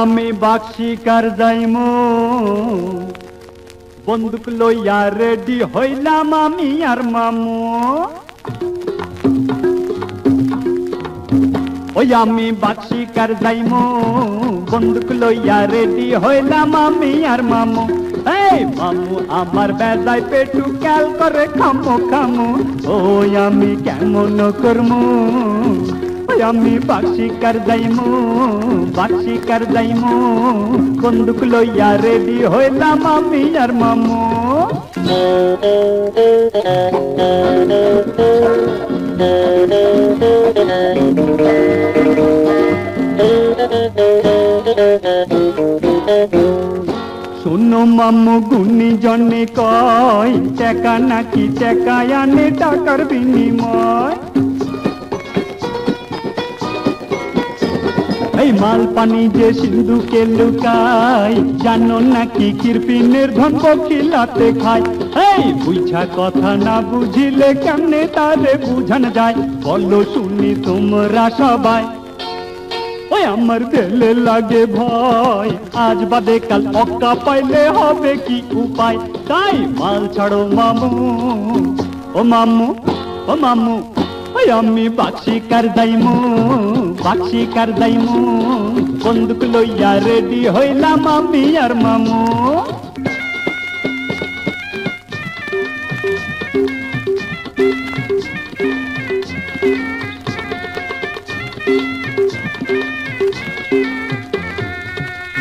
আমি বাক্সিকার যাইমু বন্দুক লইয়া রেডি হইলাম আমি আর মামু ওই আমি বাক্সিকার যাইমু বন্দুক লইয়া রেডি হইলাম আমি আর মামু এই মামু আমার বেজায় পেটু ক্যাল করে খামো খামু ওই আমি কেমন করমু আমি বাক্সিকার যাইমু বন্দুক লইয়া রেডি হইলাম আমি আর মামু শোনো মামু গুনি জনে কয় টাকা নাকি টাকায় আনে টাকার বিনিময় এই মাল পানি যে সিন্ধুকে লুকায় জানো নাকি কিরপিনের ধন পখিলাতে খায় এই বুঝা কথা না বুঝিলে কেমনে তারে বুঝান যায় বলো শুনি তোমরা সবাই ওই আমার দেলে লাগে ভয় আজ বাদে কাল অক্কা পাইলে হবে কি উপায় তাই মাল ছাড়ো মামু ও মামু ও মামু ওই আমি বাক্সিকার যাইমু বন্দুক লইয়া রেডি হইলাম আমি আর মামু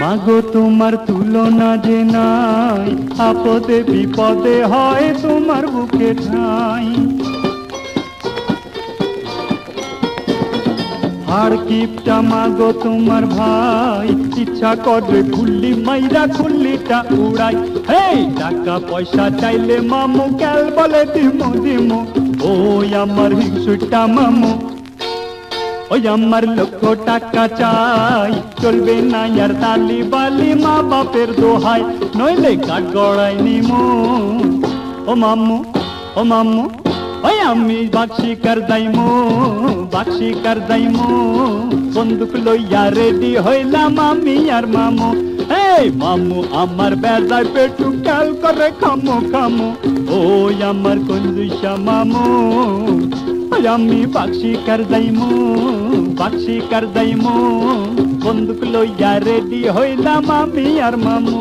মাগো তোমার তুলনা যে নাই আপদে বিপদে হয় তোমার বুকে ঠাই আর কিপটা মাগো তোমার ভাই ইচ্ছা করে খুললি মাইরা খুললিটা উড়াই এই টাকা পয়সা চাইলে মামু ক্যাল বলে দিমু ওই আমার হিংসুটা মামু ওই আমার লক্ষ টাকা চাই চলবে না আর তালি বালি মা বাপের দোহাই নইলে কাঠ গড়াই নিমু ও মামু ওই আমি বাক্সিকার যাইমু বন্দুক লইয়া রেডি হইলাম আমি আর মামু এই মামু আমার বেজায় পেটু ক্যাল করে খামু ওই আমার কঞ্জুসা মামু ওই আমি বাক্সিকার যাইমু বন্দুক লইয়া রেডি হইলাম আমি আর মামু